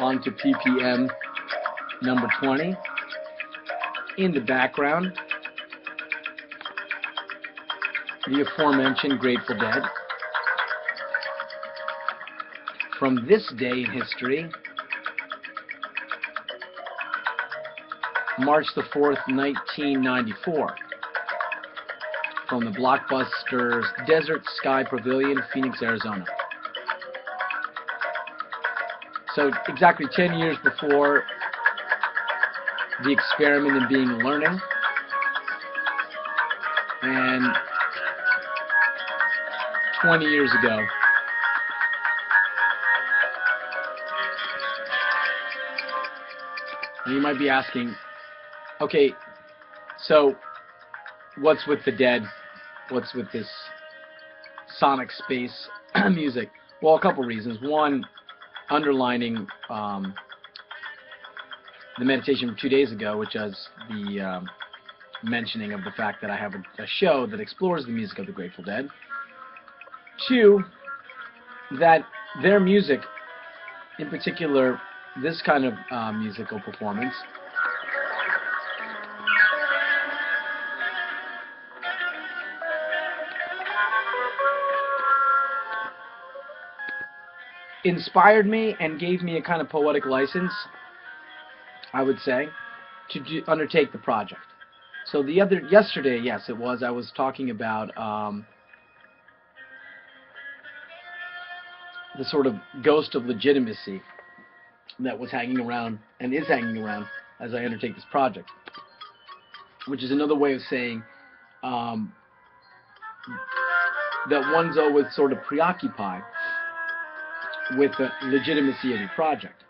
onto PPM number 20. In the background, the aforementioned Grateful Dead. From this day in history, March the 4th, 1994, from the Blockbuster's Desert Sky Pavilion, Phoenix, Arizona. So exactly 10 years before the experiment in being learning, and 20 years ago, and you might be asking, okay, so what's with the dead? What's with this sonic space music? Well, a couple reasons. One, underlining the meditation from 2 days ago, which was the mentioning of the fact that I have a show that explores the music of the Grateful Dead. Two, that their music, in particular this kind of musical performance, inspired me and gave me a kind of poetic license, I would say, to undertake the project. So yesterday, yes, it was, I was talking about the sort of ghost of legitimacy that was hanging around and is hanging around as I undertake this project, which is another way of saying that one's always sort of preoccupied with the legitimacy of your project.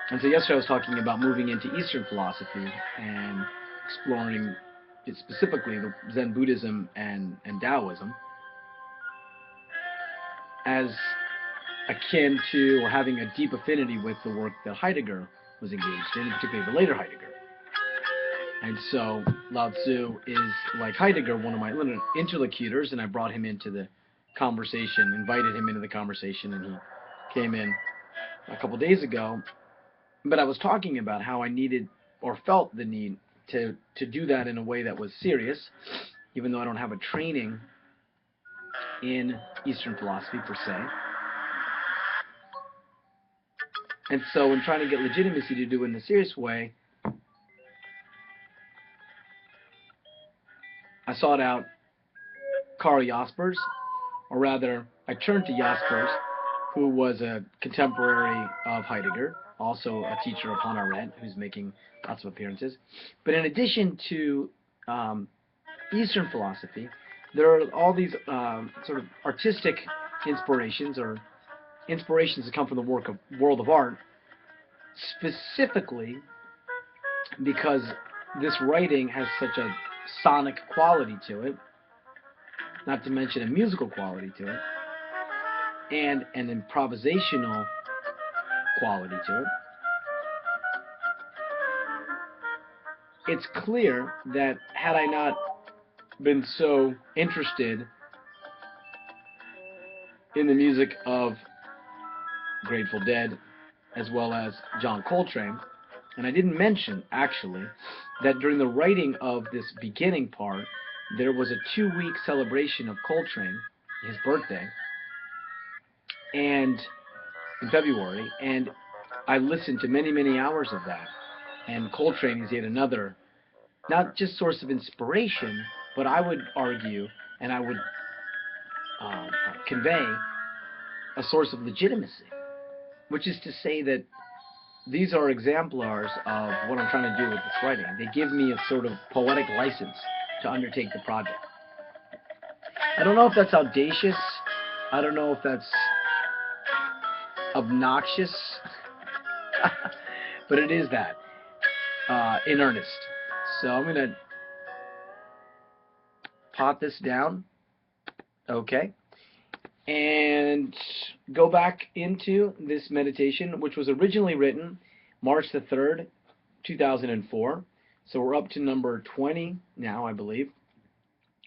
And so yesterday I was talking about moving into Eastern philosophy and exploring specifically the Zen Buddhism and Taoism as akin to, or having a deep affinity with, the work that Heidegger was engaged in, particularly the later Heidegger. And so Lao Tzu is, like Heidegger, one of my interlocutors, and I brought him into the conversation, invited him into the conversation, and he came in a couple days ago. But I was talking about how I needed, or felt the need, to do that in a way that was serious, even though I don't have a training in Eastern philosophy per se. And so in trying to get legitimacy to do it in a serious way, I sought out Karl Jaspers, or rather, I turned to Jaspers, who was a contemporary of Heidegger, also a teacher of Hannah Arendt, who's making lots of appearances. But in addition to Eastern philosophy, there are all these sort of artistic inspirations, or inspirations that come from the world of art, specifically because this writing has such a sonic quality to it, not to mention a musical quality to it, and an improvisational quality to it. It's clear that had I not been so interested in the music of Grateful Dead as well as John Coltrane, and I didn't mention, actually, that during the writing of this beginning part, there was a 2-week celebration of Coltrane, his birthday, and in February, and I listened to many, many hours of that. And Coltrane is yet another, not just source of inspiration, but I would argue, and I would convey, a source of legitimacy, which is to say that these are exemplars of what I'm trying to do with this writing. They give me a sort of poetic license to undertake the project. I don't know if that's audacious. I don't know if that's obnoxious. But it is that, in earnest. So I'm going to pot this down. Okay. And go back into this meditation, which was originally written March the 3rd, 2004. So we're up to number 20 now, I believe,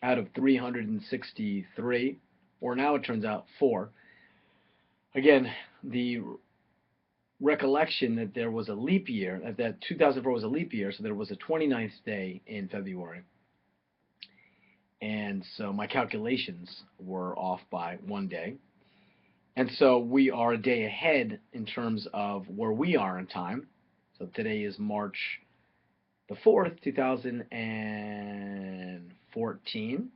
out of 363, or now it turns out 4. Again, the recollection that there was a leap year, that 2004 was a leap year, so there was a 29th day in February. And so my calculations were off by 1 day. And so we are a day ahead in terms of where we are in time. So today is March the 4th, 2014.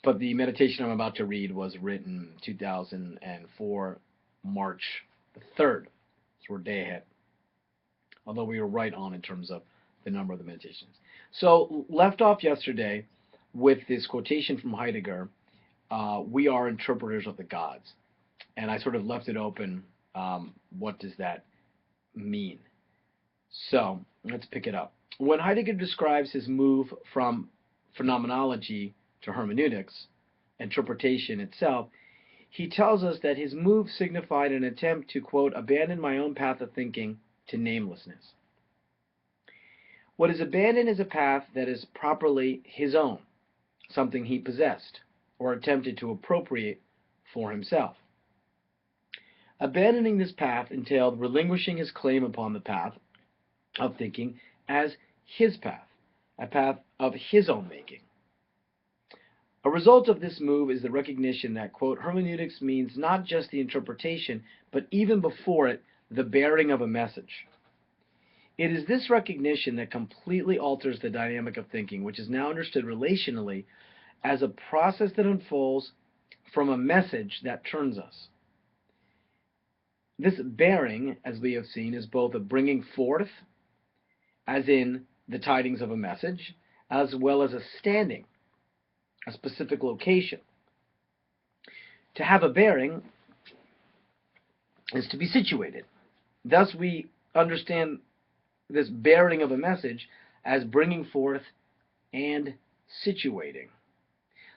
But the meditation I'm about to read was written 2004, March the 3rd. So we're a day ahead. Although we were right on in terms of the number of the meditations. So left off yesterday with this quotation from Heidegger, we are interpreters of the gods. And I sort of left it open, what does that mean? So let's pick it up. When Heidegger describes his move from phenomenology to hermeneutics, interpretation itself, he tells us that his move signified an attempt to, quote, abandon my own path of thinking to namelessness. What is abandoned is a path that is properly his own, something he possessed or attempted to appropriate for himself. Abandoning this path entailed relinquishing his claim upon the path of thinking as his path, a path of his own making. A result of this move is the recognition that, quote, hermeneutics means not just the interpretation, but even before it, the bearing of a message. It is this recognition that completely alters the dynamic of thinking, which is now understood relationally as a process that unfolds from a message that turns us. This bearing, as we have seen, is both a bringing forth, as in the tidings of a message, as well as a standing, a specific location. To have a bearing is to be situated. Thus we understand this bearing of a message as bringing forth and situating.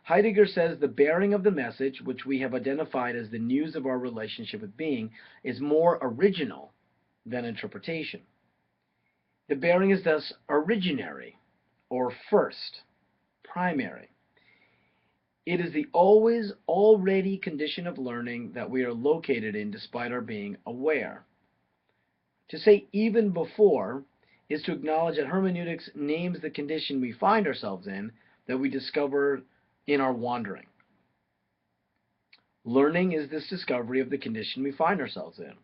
Heidegger says the bearing of the message, which we have identified as the news of our relationship with being, is more original than interpretation. The bearing is thus originary, or first, primary. It is the always already condition of learning that we are located in despite our being aware. To say even before is to acknowledge that hermeneutics names the condition we find ourselves in that we discover in our wandering. Learning is this discovery of the condition we find ourselves in,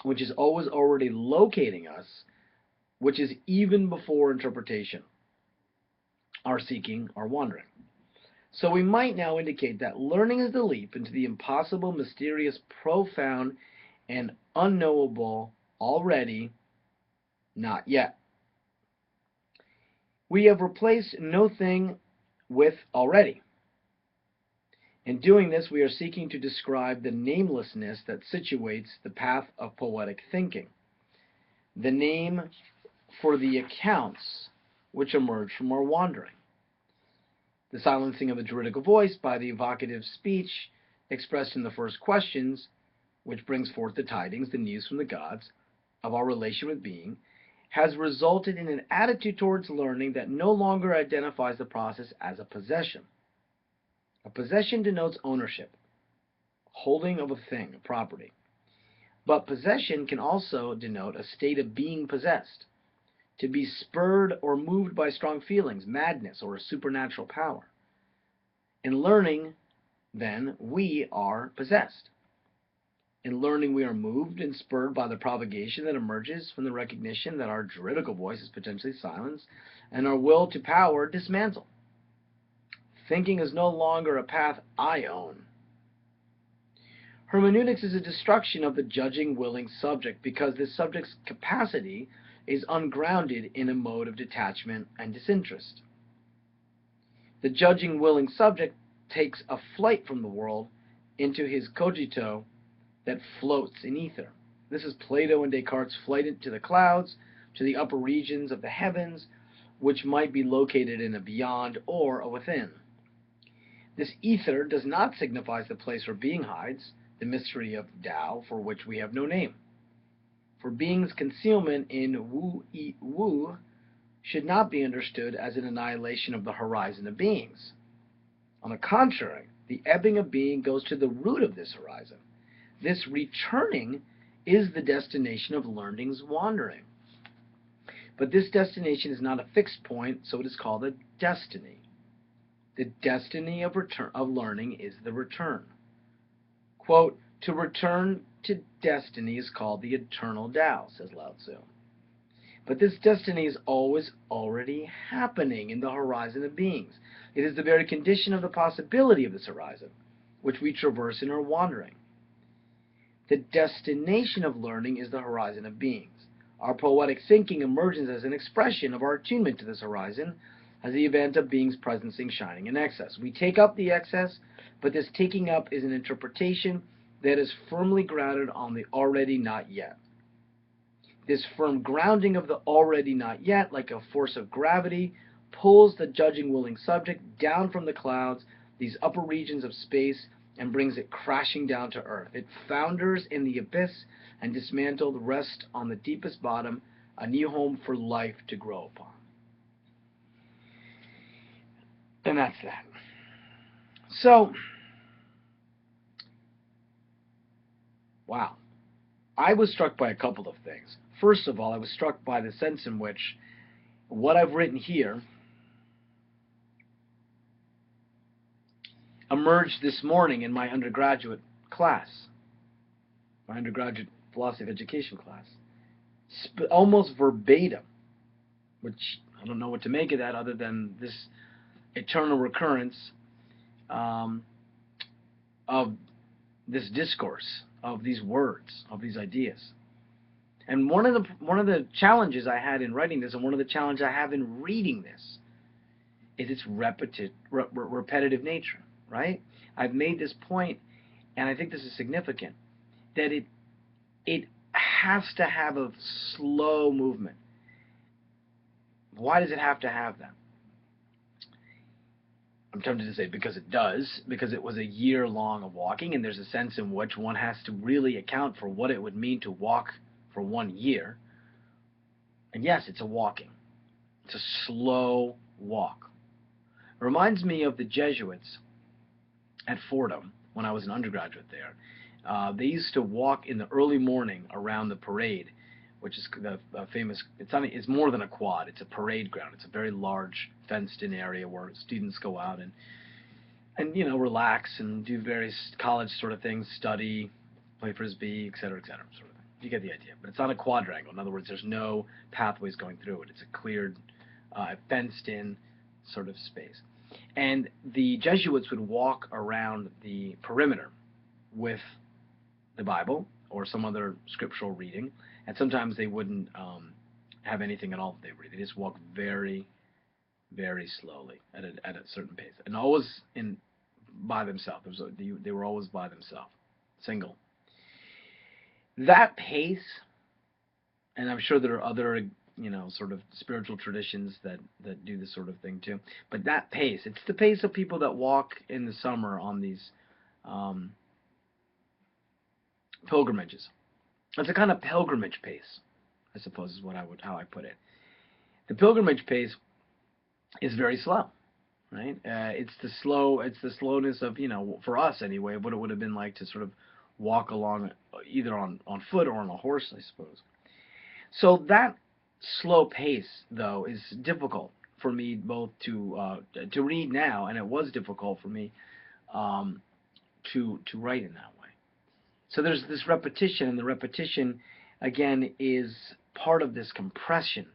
which is always already locating us, which is even before interpretation, our seeking, our wandering. So we might now indicate that learning is the leap into the impossible, mysterious, profound, and unknowable already, not yet. We have replaced no thing with already. In doing this, we are seeking to describe the namelessness that situates the path of poetic thinking, the name for the accounts which emerge from our wandering. The silencing of the juridical voice by the evocative speech expressed in the first questions, which brings forth the tidings, the news from the gods, of our relation with being, has resulted in an attitude towards learning that no longer identifies the process as a possession. A possession denotes ownership, holding of a thing, a property. But possession can also denote a state of being possessed, to be spurred or moved by strong feelings, madness, or a supernatural power. In learning, then, we are possessed. In learning, we are moved and spurred by the propagation that emerges from the recognition that our juridical voice is potentially silenced and our will to power dismantled. Thinking is no longer a path I own. Hermeneutics is a destruction of the judging, willing subject because this subject's capacity is ungrounded in a mode of detachment and disinterest. The judging, willing subject takes a flight from the world into his cogito that floats in ether. This is Plato and Descartes' flight into the clouds, to the upper regions of the heavens, which might be located in a beyond or a within. This ether does not signify the place where being hides, the mystery of Tao for which we have no name. For being's concealment in wu should not be understood as an annihilation of the horizon of beings. On the contrary, the ebbing of being goes to the root of this horizon, This returning is the destination of learning's wandering. But this destination is not a fixed point, so it is called a destiny. The destiny of learning is the return. Quote, to return to destiny is called the eternal Tao, says Lao Tzu. But this destiny is always already happening in the horizon of beings. It is the very condition of the possibility of this horizon, which we traverse in our wandering. The destination of learning is the horizon of beings. Our poetic thinking emerges as an expression of our attunement to this horizon, as the event of being's presencing shining in excess. We take up the excess, but this taking up is an interpretation that is firmly grounded on the already not yet. This firm grounding of the already not yet, like a force of gravity, pulls the judging willing subject down from the clouds, these upper regions of space, and brings it crashing down to earth. It founders in the abyss, and dismantled rests on the deepest bottom, a new home for life to grow upon. And that's that. So, wow. I was struck by a couple of things. First of all, I was struck by the sense in which what I've written here emerged this morning in my undergraduate class, my undergraduate philosophy of education class, almost verbatim, which I don't know what to make of that other than this eternal recurrence of this discourse, of these words, of these ideas. And one of the challenges I had in writing this, and one of the challenges I have in reading this, is its repetitive nature, right? I've made this point, and I think this is significant, that it has to have a slow movement. Why does it have to have that? I'm tempted to say because it does, because it was a year long of walking, and there's a sense in which one has to really account for what it would mean to walk for 1 year. And yes, it's a walking. It's a slow walk. It reminds me of the Jesuits at Fordham when I was an undergraduate there. They used to walk in the early morning around the parade, which is the famous, it's more than a quad, it's a parade ground. It's a very large fenced-in area where students go out and you know, relax and do various college sort of things, study, play frisbee, et cetera, sort of thing. You get the idea. But it's not a quadrangle. In other words, there's no pathways going through it. It's a cleared, fenced-in sort of space. And the Jesuits would walk around the perimeter with the Bible or some other scriptural reading, and sometimes they wouldn't have anything at all that they read. They just walk very, very slowly at a certain pace, and always by themselves. They were always by themselves, single. That pace, and I'm sure there are other, you know, sort of spiritual traditions that do this sort of thing too. But that pace, it's the pace of people that walk in the summer on these pilgrimages. It's a kind of pilgrimage pace, I suppose is how I put it. The pilgrimage pace is very slow, right? It's the slowness of, you know, for us anyway, what it would have been like to sort of walk along either on foot or on a horse, I suppose. So that slow pace, though, is difficult for me both to read now, and it was difficult for me to write in that way. So there's this repetition, and the repetition, again, is part of this compression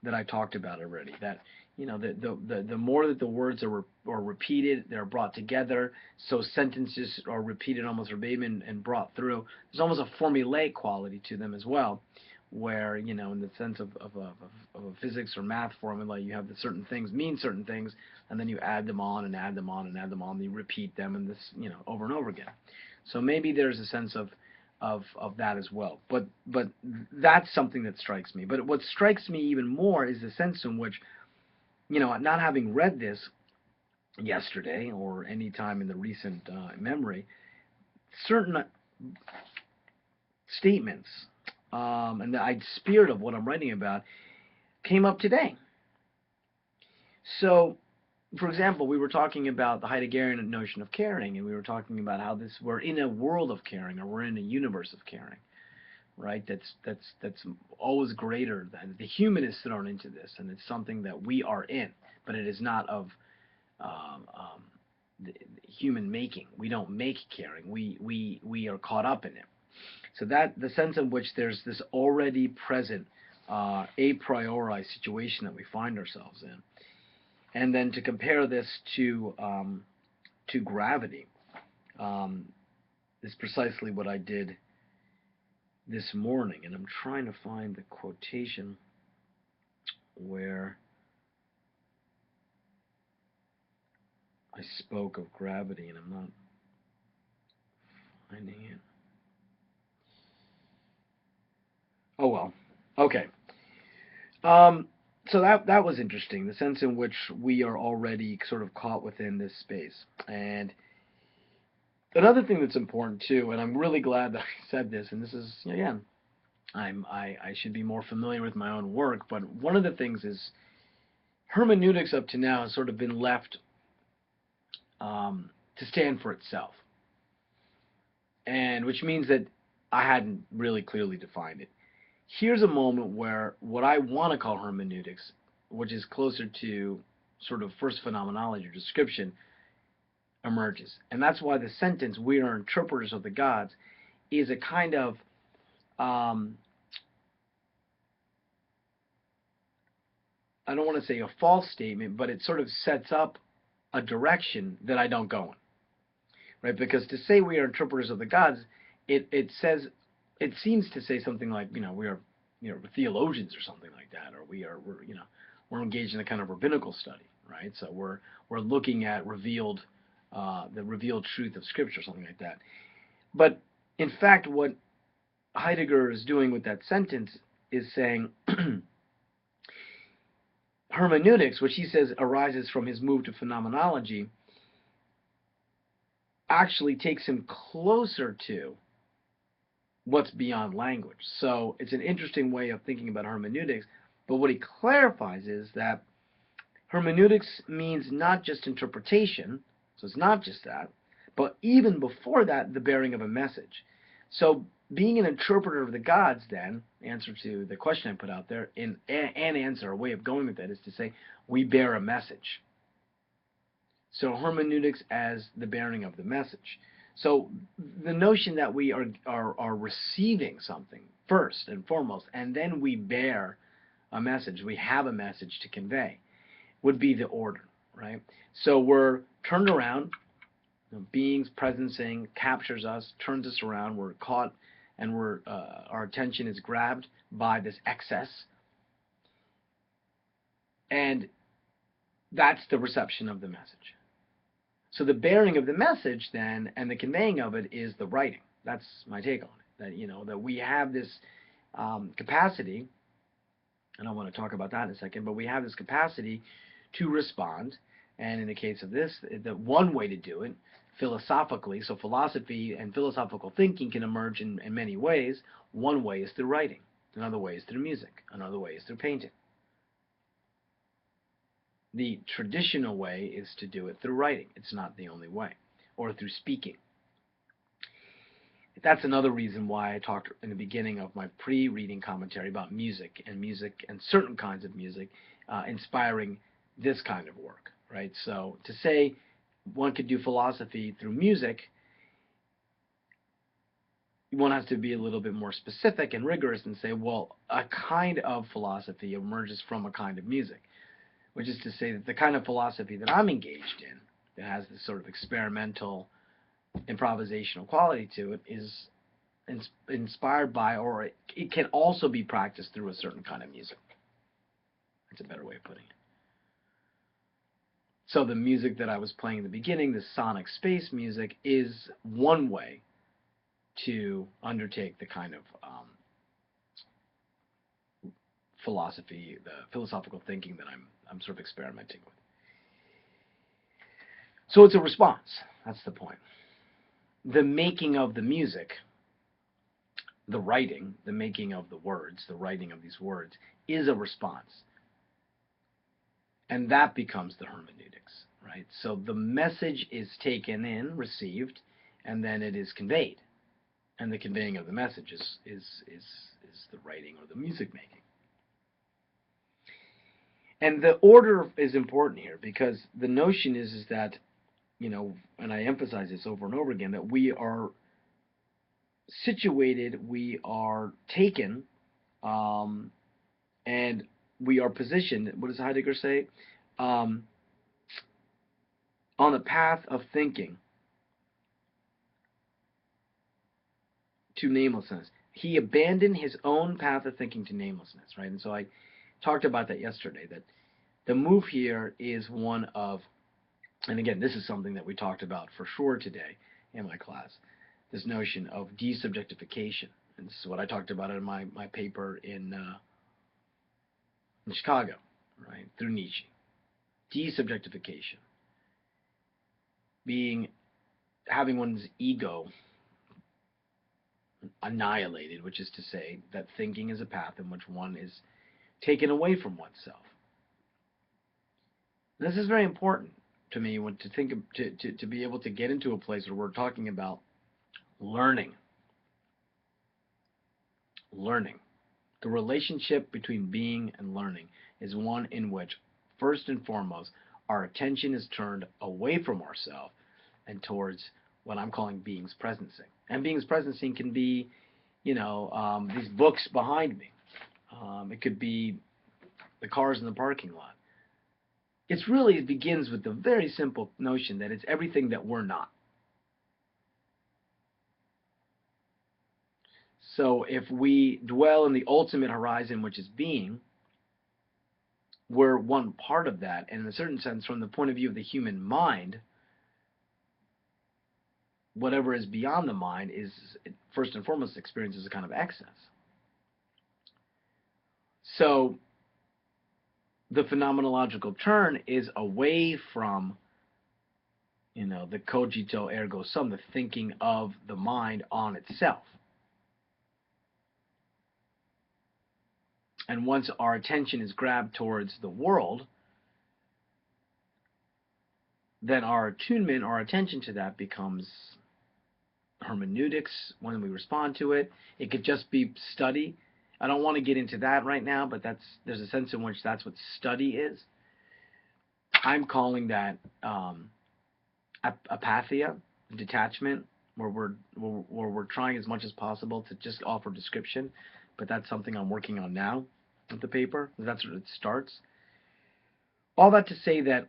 that I talked about already. That, you know, the more that the words are repeated, they're brought together, so sentences are repeated almost verbatim and brought through. There's almost a formulaic quality to them as well, where, you know, in the sense of a physics or math formula, you have the certain things mean certain things, and then you add them on and add them on and add them on, and you repeat them, and this, you know, over and over again. So maybe there's a sense of that as well. But that's something that strikes me. But what strikes me even more is the sense in which, you know, not having read this yesterday or any time in the recent memory, certain statements and the spirit of what I'm writing about came up today. So for example, we were talking about the Heideggerian notion of caring, and we were talking about how we're in a world of caring, or we're in a universe of caring, right? That's always greater than the human is thrown into this, and it's something that we are in, but it is not of the human making. We don't make caring. We are caught up in it. So that the sense in which there's this already present a priori situation that we find ourselves in. And then to compare this to gravity is precisely what I did this morning, and I'm trying to find the quotation where I spoke of gravity, and I'm not finding it. Oh well, okay. So that was interesting, the sense in which we are already sort of caught within this space. And another thing that's important too, and I'm really glad that I said this, and this is, again, I should be more familiar with my own work, but one of the things is hermeneutics up to now has sort of been left to stand for itself, and which means that I hadn't really clearly defined it. Here's a moment where what I want to call hermeneutics, which is closer to sort of first phenomenology or description, emerges. And that's why the sentence, "We are interpreters of the gods," is a kind of I don't want to say a false statement, but it sort of sets up a direction that I don't go in. Right? Because to say we are interpreters of the gods, it seems to say something like, we are, theologians or something like that, or we're engaged in a kind of rabbinical study, right? So we're looking at the revealed truth of Scripture, something like that. But in fact, what Heidegger is doing with that sentence is saying hermeneutics, which he says arises from his move to phenomenology, actually takes him closer to what's beyond language. So it's an interesting way of thinking about hermeneutics, but what he clarifies is that hermeneutics means not just interpretation, so it's not just that, but even before that, the bearing of a message. So being an interpreter of the gods, then, answer to the question I put out there, an answer, a way of going with that is to say, we bear a message. So hermeneutics as the bearing of the message. So the notion that we are receiving something first and foremost, and then we bear a message, we have a message to convey, would be the order, right? So we're turned around, being's presencing captures us, turns us around, we're caught, and our attention is grabbed by this excess, and that's the reception of the message. So the bearing of the message then, and the conveying of it, is the writing. That's my take on it. That we have this capacity, and I want to talk about that in a second, but we have this capacity to respond, and in the case of this, the one way to do it, philosophically, so philosophy and philosophical thinking can emerge in many ways. One way is through writing, another way is through music, another way is through painting. The traditional way is to do it through writing. It's not the only way. Or through speaking. That's another reason why I talked in the beginning of my pre-reading commentary about music and certain kinds of music inspiring this kind of work, right? So to say one could do philosophy through music, one has to be a little bit more specific and rigorous and say, well, a kind of philosophy emerges from a kind of music. Which is to say that the kind of philosophy that I'm engaged in, that has this sort of experimental, improvisational quality to it, is inspired by, or it can also be practiced through a certain kind of music. That's a better way of putting it. So the music that I was playing in the beginning, the sonic space music, is one way to undertake the kind of philosophy, the philosophical thinking that I'm sort of experimenting with. So it's a response. That's the point. The making of the music, the writing, the making of the words, the writing of these words, is a response. And that becomes the hermeneutics, right? So the message is taken in, received, and then it is conveyed. And the conveying of the message is the writing or the music making. And the order is important here, because the notion is that, and I emphasize this over and over again, that we are situated, we are taken, and we are positioned, what does Heidegger say? On a path of thinking to namelessness. He abandoned his own path of thinking to namelessness, right? And so I talked about that yesterday, that the move here is one of, and again, this is something that we talked about for sure today in my class, this notion of desubjectification. And this is what I talked about in my paper in Chicago, right, through Nietzsche. Desubjectification. Having one's ego annihilated, which is to say that thinking is a path in which one is taken away from oneself. And this is very important to me to be able to get into a place where we're talking about learning. Learning. The relationship between being and learning is one in which, first and foremost, our attention is turned away from ourselves and towards what I'm calling being's presencing. And being's presencing can be, these books behind me. It could be the cars in the parking lot. It begins with the very simple notion that it's everything that we're not. So if we dwell in the ultimate horizon, which is being, we're one part of that. And in a certain sense, from the point of view of the human mind, whatever is beyond the mind is, first and foremost, experienced as a kind of excess. So the phenomenological turn is away from, the cogito ergo sum, the thinking of the mind on itself. And once our attention is grabbed towards the world, then our attunement, our attention to that becomes hermeneutics when we respond to it. It could just be study. I don't want to get into that right now, but there's a sense in which that's what study is. I'm calling that apatheia, detachment, where we're trying as much as possible to just offer description, but that's something I'm working on now with the paper. That's where it starts. All that to say that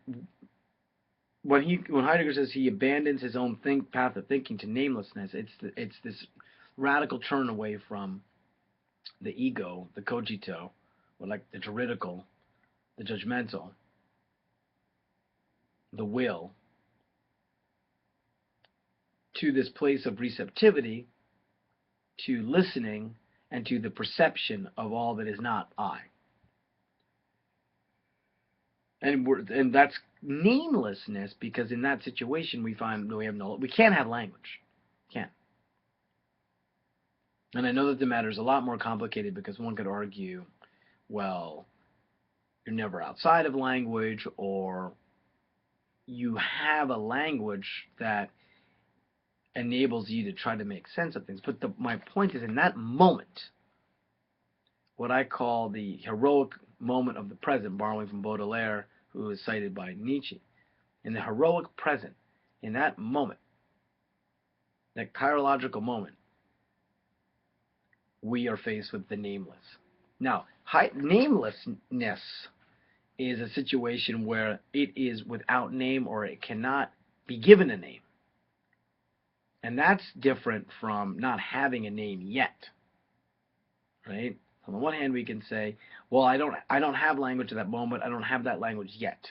when Heidegger says he abandons his own path of thinking to namelessness, it's this radical turn away from the ego, the cogito, or like the juridical, the judgmental, the will, to this place of receptivity, to listening, and to the perception of all that is not I. And that's namelessness, because in that situation we find that we can't have language. Can't. And I know that the matter is a lot more complicated, because one could argue, well, you're never outside of language, or you have a language that enables you to try to make sense of things. But my point is, in that moment, what I call the heroic moment of the present, borrowing from Baudelaire, who is cited by Nietzsche, in the heroic present, in that moment, that chirological moment, we are faced with the nameless. Now, namelessness is a situation where it is without name, or it cannot be given a name. And that's different from not having a name yet, right? On the one hand, we can say, well, I don't have language at that moment. I don't have that language yet.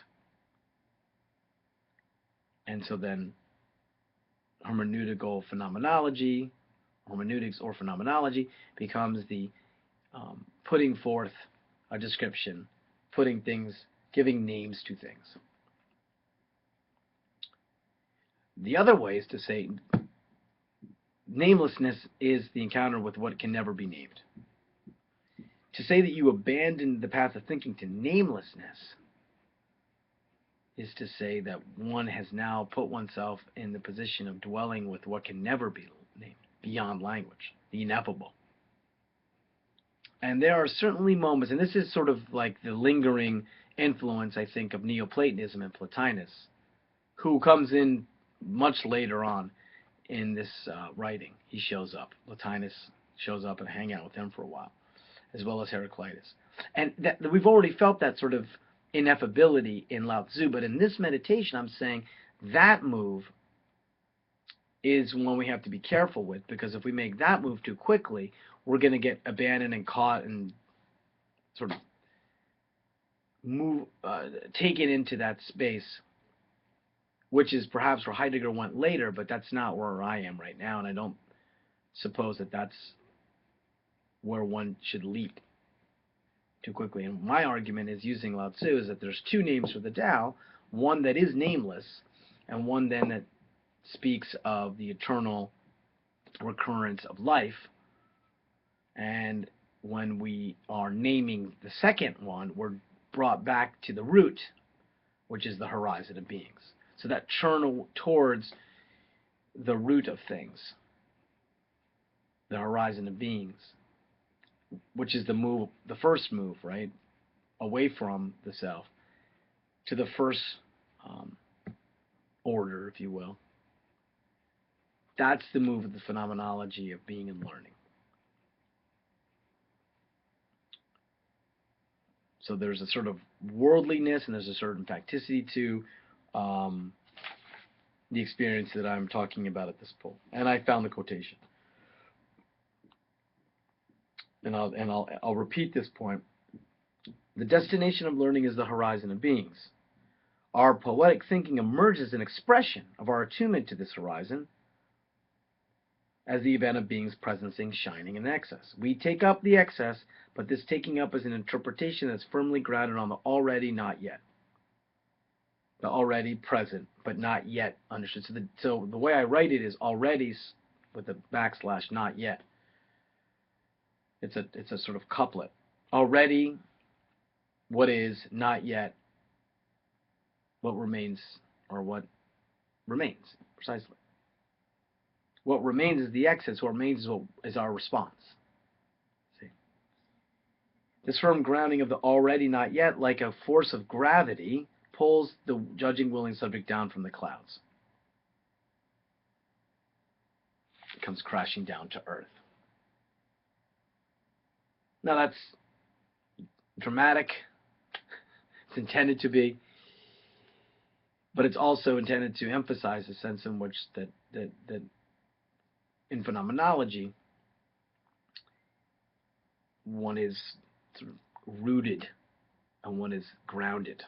And so then hermeneutical phenomenology, hermeneutics or phenomenology, becomes the putting forth a description, giving names to things. The other way is to say namelessness is the encounter with what can never be named. To say that you abandon the path of thinking to namelessness is to say that one has now put oneself in the position of dwelling with what can never be named, beyond language, the ineffable. And there are certainly moments, and this is sort of like the lingering influence, I think, of Neoplatonism and Plotinus, who comes in much later on in this writing. He shows up. Plotinus shows up and hang out with him for a while, as well as Heraclitus. And we've already felt that sort of ineffability in Lao Tzu, but in this meditation I'm saying that move is one we have to be careful with, because if we make that move too quickly, we're going to get abandoned and caught and sort of taken into that space, which is perhaps where Heidegger went later, but that's not where I am right now, and I don't suppose that that's where one should leap too quickly. And my argument is, using Lao Tzu, is that there's two names for the Tao, one that is nameless, and one then that speaks of the eternal recurrence of life. And when we are naming the second one, we're brought back to the root, which is the horizon of beings. So that churn towards the root of things, the horizon of beings, which is the move, the first move, right, away from the self to the first order, if you will. That's the move of the phenomenology of being and learning. So there's a sort of worldliness and there's a certain facticity to the experience that I'm talking about at this point. And I found the quotation. And I'll repeat this point. The destination of learning is the horizon of beings. Our poetic thinking emerges an expression of our attunement to this horizon as the event of being's presencing, shining in excess. We take up the excess, but this taking up is an interpretation that's firmly grounded on the already, not yet. The already present, but not yet understood. So the way I write it is already with a backslash, not yet. It's a sort of couplet. Already, what is, not yet, what remains, or what remains, precisely. What remains is the excess. What remains is our response. See? This firm grounding of the already, not yet, like a force of gravity, pulls the judging, willing subject down from the clouds. It comes crashing down to earth. Now that's dramatic. It's intended to be, but it's also intended to emphasize the sense in which that in phenomenology, one is sort of rooted and one is grounded,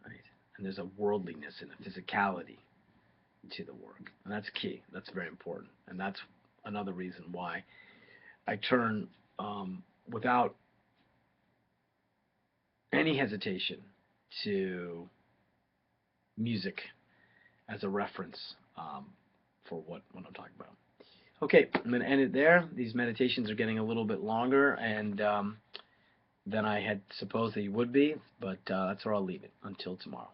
right? And there's a worldliness and a physicality to the work, and that's key. That's very important, and that's another reason why I turn without any hesitation to music as a reference for what I'm talking about. Okay, I'm going to end it there. These meditations are getting a little bit longer and than I had supposed they would be, but that's where I'll leave it until tomorrow.